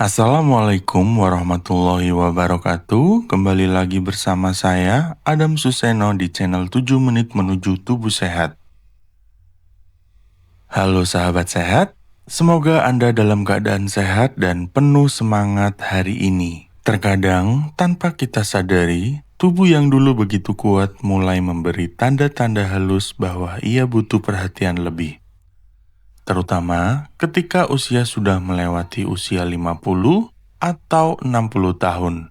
Assalamualaikum warahmatullahi wabarakatuh. Kembali lagi bersama saya, Adam Suseno di channel 7 Menit Menuju Tubuh Sehat. Halo sahabat sehat, semoga Anda dalam keadaan sehat dan penuh semangat hari ini. Terkadang, tanpa kita sadari, tubuh yang dulu begitu kuat mulai memberi tanda-tanda halus bahwa ia butuh perhatian lebih. Terutama ketika usia sudah melewati usia 50 atau 60 tahun.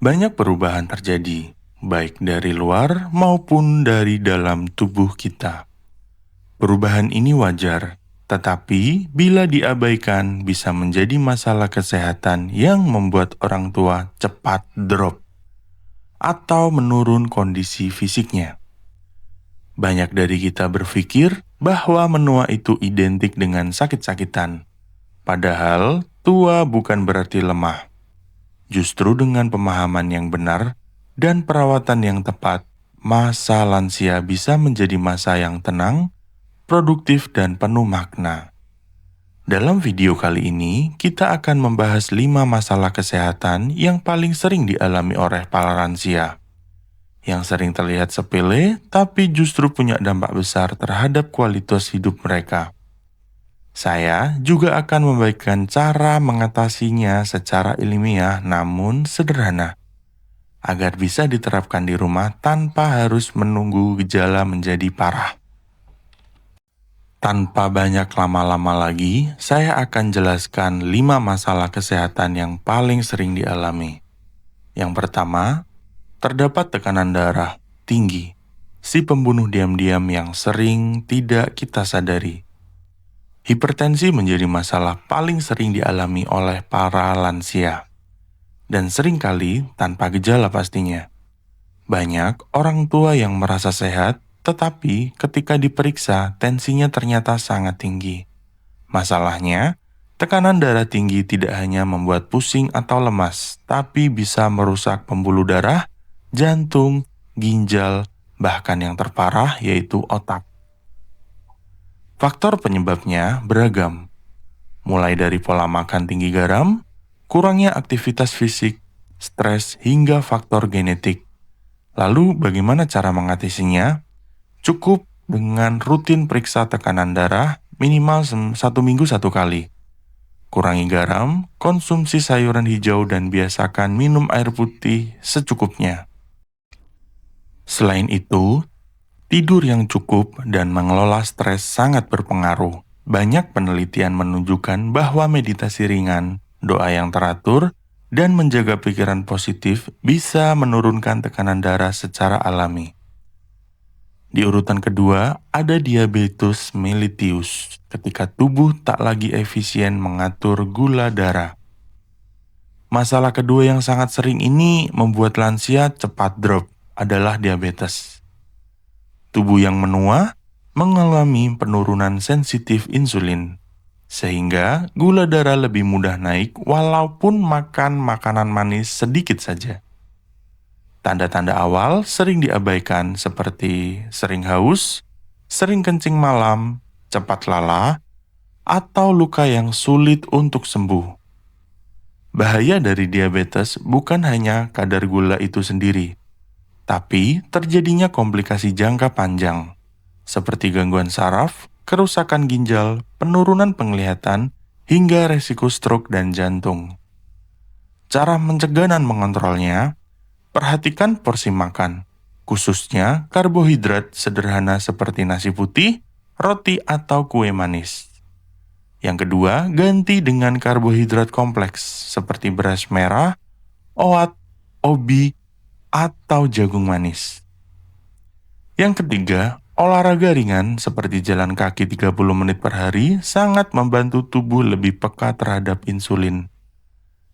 Banyak perubahan terjadi, baik dari luar maupun dari dalam tubuh kita. Perubahan ini wajar, tetapi bila diabaikan bisa menjadi masalah kesehatan yang membuat orang tua cepat drop atau menurun kondisi fisiknya. Banyak dari kita berpikir bahwa menua itu identik dengan sakit-sakitan. Padahal, tua bukan berarti lemah. Justru dengan pemahaman yang benar dan perawatan yang tepat, masa lansia bisa menjadi masa yang tenang, produktif, dan penuh makna. Dalam video kali ini, kita akan membahas 5 masalah kesehatan yang paling sering dialami oleh para lansia. Yang sering terlihat sepele, tapi justru punya dampak besar terhadap kualitas hidup mereka. Saya juga akan membagikan cara mengatasinya secara ilmiah namun sederhana, agar bisa diterapkan di rumah tanpa harus menunggu gejala menjadi parah. Tanpa banyak lama-lama lagi, saya akan jelaskan 5 masalah kesehatan yang paling sering dialami. Yang pertama, terdapat tekanan darah tinggi, si pembunuh diam-diam yang sering tidak kita sadari. Hipertensi menjadi masalah paling sering dialami oleh para lansia, dan seringkali tanpa gejala pastinya. Banyak orang tua yang merasa sehat, tetapi ketika diperiksa tensinya ternyata sangat tinggi. Masalahnya, tekanan darah tinggi tidak hanya membuat pusing atau lemas, tapi bisa merusak pembuluh darah, jantung, ginjal, bahkan yang terparah yaitu otak. Faktor penyebabnya beragam, mulai dari pola makan tinggi garam, kurangnya aktivitas fisik, stres, hingga faktor genetik. Lalu bagaimana cara mengatasinya? Cukup dengan rutin periksa tekanan darah minimal 1 minggu 1 kali. Kurangi garam, konsumsi sayuran hijau, dan biasakan minum air putih secukupnya. Selain itu, tidur yang cukup dan mengelola stres sangat berpengaruh. Banyak penelitian menunjukkan bahwa meditasi ringan, doa yang teratur, dan menjaga pikiran positif bisa menurunkan tekanan darah secara alami. Di urutan kedua, ada diabetes mellitus, ketika tubuh tak lagi efisien mengatur gula darah. Masalah kedua yang sangat sering ini membuat lansia cepat drop adalah diabetes. Tubuh yang menua mengalami penurunan sensitif insulin, sehingga gula darah lebih mudah naik walaupun makan makanan manis sedikit saja. Tanda-tanda awal sering diabaikan seperti sering haus, sering kencing malam, cepat lelah, atau luka yang sulit untuk sembuh. Bahaya dari diabetes bukan hanya kadar gula itu sendiri, tapi terjadinya komplikasi jangka panjang, seperti gangguan saraf, kerusakan ginjal, penurunan penglihatan, hingga resiko stroke dan jantung. Cara mencegah dan mengontrolnya, perhatikan porsi makan, khususnya karbohidrat sederhana seperti nasi putih, roti, atau kue manis. Yang kedua, ganti dengan karbohidrat kompleks seperti beras merah, oat, ubi, atau jagung manis. Yang ketiga, olahraga ringan seperti jalan kaki 30 menit per hari sangat membantu tubuh lebih peka terhadap insulin.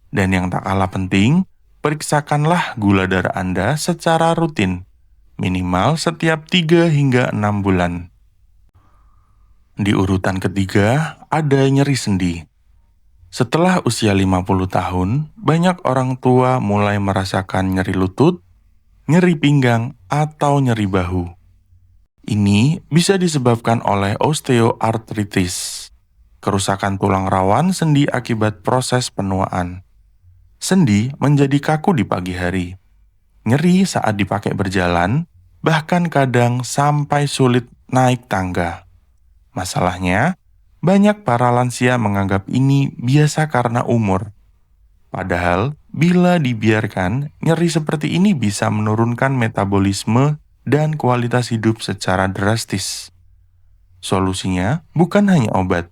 Dan yang tak kalah penting, periksakanlah gula darah Anda secara rutin, minimal setiap 3 hingga 6 bulan. Di urutan ketiga, ada nyeri sendi. Setelah usia 50 tahun, banyak orang tua mulai merasakan nyeri lutut, nyeri pinggang, atau nyeri bahu. Ini bisa disebabkan oleh osteoartritis, kerusakan tulang rawan sendi akibat proses penuaan. Sendi menjadi kaku di pagi hari, nyeri saat dipakai berjalan, bahkan kadang sampai sulit naik tangga. Masalahnya, banyak para lansia menganggap ini biasa karena umur. Padahal, bila dibiarkan, nyeri seperti ini bisa menurunkan metabolisme dan kualitas hidup secara drastis. Solusinya bukan hanya obat,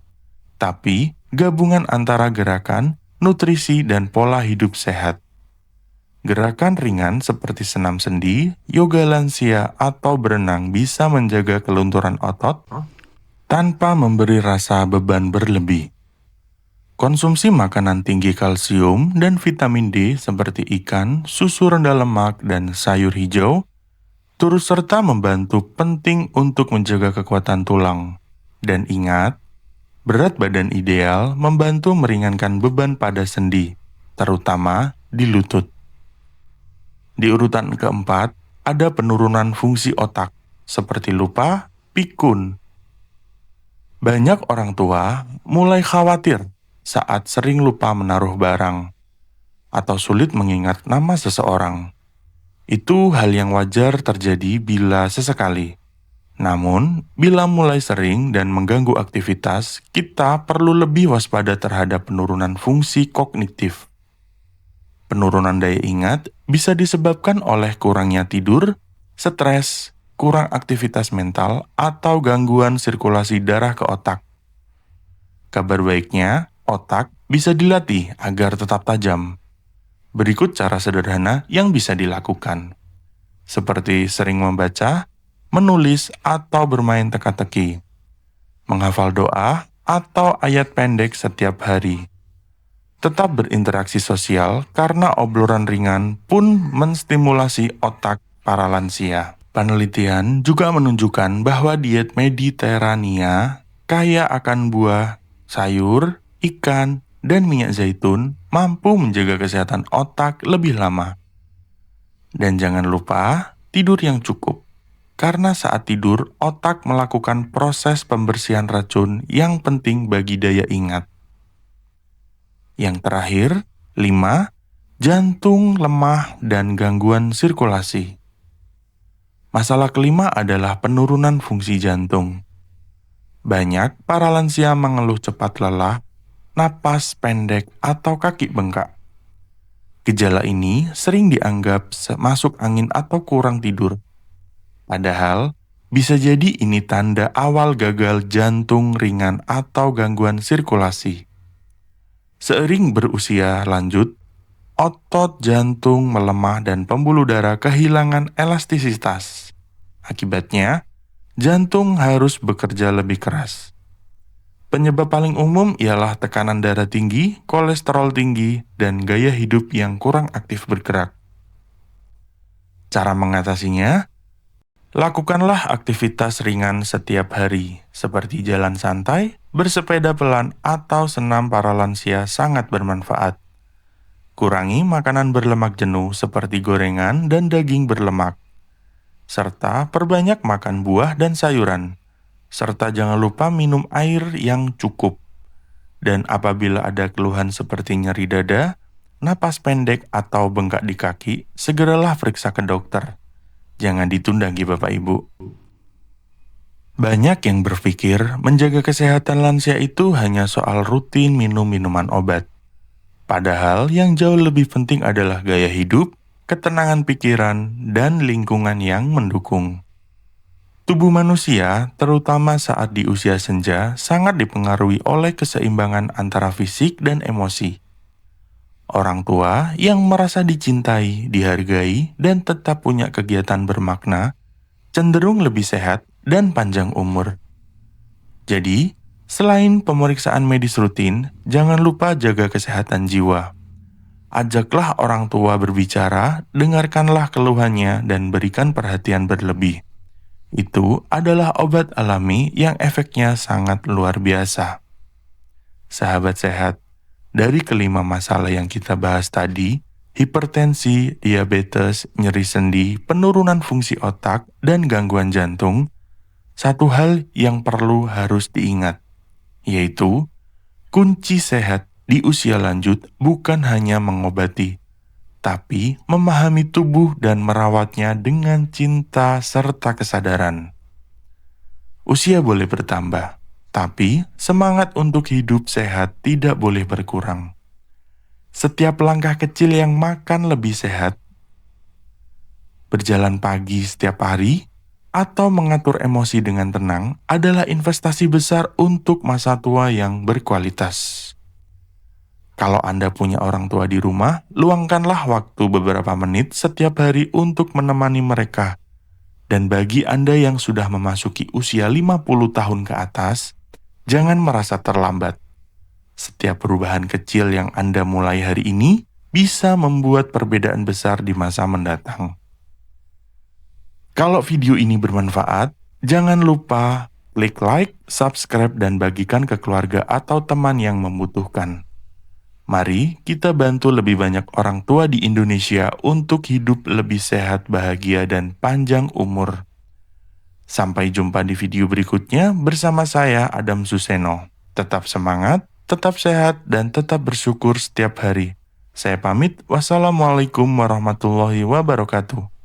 tapi gabungan antara gerakan, nutrisi, dan pola hidup sehat. Gerakan ringan seperti senam sendi, yoga lansia, atau berenang bisa menjaga kelunturan otot tanpa memberi rasa beban berlebih. Konsumsi makanan tinggi kalsium dan vitamin D seperti ikan, susu rendah lemak, dan sayur hijau turut serta membantu penting untuk menjaga kekuatan tulang. Dan ingat, berat badan ideal membantu meringankan beban pada sendi, terutama di lutut. Di urutan keempat, ada penurunan fungsi otak, seperti lupa, pikun. Banyak orang tua mulai khawatir saat sering lupa menaruh barang, atau sulit mengingat nama seseorang. Itu hal yang wajar terjadi bila sesekali. Namun, bila mulai sering dan mengganggu aktivitas, kita perlu lebih waspada terhadap penurunan fungsi kognitif. Penurunan daya ingat bisa disebabkan oleh kurangnya tidur, stres, kurang aktivitas mental, atau gangguan sirkulasi darah ke otak. Kabar baiknya, otak bisa dilatih agar tetap tajam. Berikut cara sederhana yang bisa dilakukan, seperti sering membaca, menulis, atau bermain teka-teki, menghafal doa atau ayat pendek setiap hari. Tetap berinteraksi sosial karena obrolan ringan pun menstimulasi otak para lansia. Penelitian juga menunjukkan bahwa diet Mediterania kaya akan buah, sayur, ikan, dan minyak zaitun mampu menjaga kesehatan otak lebih lama. Dan jangan lupa tidur yang cukup. Karena saat tidur, otak melakukan proses pembersihan racun yang penting bagi daya ingat. Yang terakhir, 5. Jantung lemah dan gangguan sirkulasi. Masalah kelima adalah penurunan fungsi jantung. Banyak para lansia mengeluh cepat lelah, napas pendek, atau kaki bengkak. Gejala ini sering dianggap masuk angin atau kurang tidur. Padahal, bisa jadi ini tanda awal gagal jantung ringan atau gangguan sirkulasi. Seiring berusia lanjut, otot jantung melemah dan pembuluh darah kehilangan elastisitas. Akibatnya, jantung harus bekerja lebih keras. Penyebab paling umum ialah tekanan darah tinggi, kolesterol tinggi, dan gaya hidup yang kurang aktif bergerak. Cara mengatasinya, lakukanlah aktivitas ringan setiap hari, seperti jalan santai, bersepeda pelan, atau senam para lansia sangat bermanfaat. Kurangi makanan berlemak jenuh seperti gorengan dan daging berlemak, serta perbanyak makan buah dan sayuran, serta jangan lupa minum air yang cukup. Dan apabila ada keluhan seperti nyeri dada, napas pendek, atau bengkak di kaki, segeralah periksa ke dokter. Jangan ditunda, Bapak Ibu. Banyak yang berpikir menjaga kesehatan lansia itu hanya soal rutin minum minuman obat. Padahal yang jauh lebih penting adalah gaya hidup, ketenangan pikiran, dan lingkungan yang mendukung. Tubuh manusia, terutama saat di usia senja, sangat dipengaruhi oleh keseimbangan antara fisik dan emosi. Orang tua yang merasa dicintai, dihargai, dan tetap punya kegiatan bermakna, cenderung lebih sehat dan panjang umur. Jadi, selain pemeriksaan medis rutin, jangan lupa jaga kesehatan jiwa. Ajaklah orang tua berbicara, dengarkanlah keluhannya, dan berikan perhatian berlebih. Itu adalah obat alami yang efeknya sangat luar biasa. Sahabat sehat, dari kelima masalah yang kita bahas tadi, hipertensi, diabetes, nyeri sendi, penurunan fungsi otak, dan gangguan jantung, satu hal yang harus diingat, yaitu Kunci sehat di usia lanjut bukan hanya mengobati, tapi memahami tubuh dan merawatnya dengan cinta serta kesadaran. Usia boleh bertambah, tapi semangat untuk hidup sehat tidak boleh berkurang. Setiap langkah kecil yang makan lebih sehat, berjalan pagi setiap hari, atau mengatur emosi dengan tenang adalah investasi besar untuk masa tua yang berkualitas. Kalau Anda punya orang tua di rumah, luangkanlah waktu beberapa menit setiap hari untuk menemani mereka. Dan bagi Anda yang sudah memasuki usia 50 tahun ke atas, jangan merasa terlambat. Setiap perubahan kecil yang Anda mulai hari ini bisa membuat perbedaan besar di masa mendatang. Kalau video ini bermanfaat, jangan lupa klik like, subscribe, dan bagikan ke keluarga atau teman yang membutuhkan. Mari kita bantu lebih banyak orang tua di Indonesia untuk hidup lebih sehat, bahagia, dan panjang umur. Sampai jumpa di video berikutnya bersama saya, Adam Suseno. Tetap semangat, tetap sehat, dan tetap bersyukur setiap hari. Saya pamit, wassalamualaikum warahmatullahi wabarakatuh.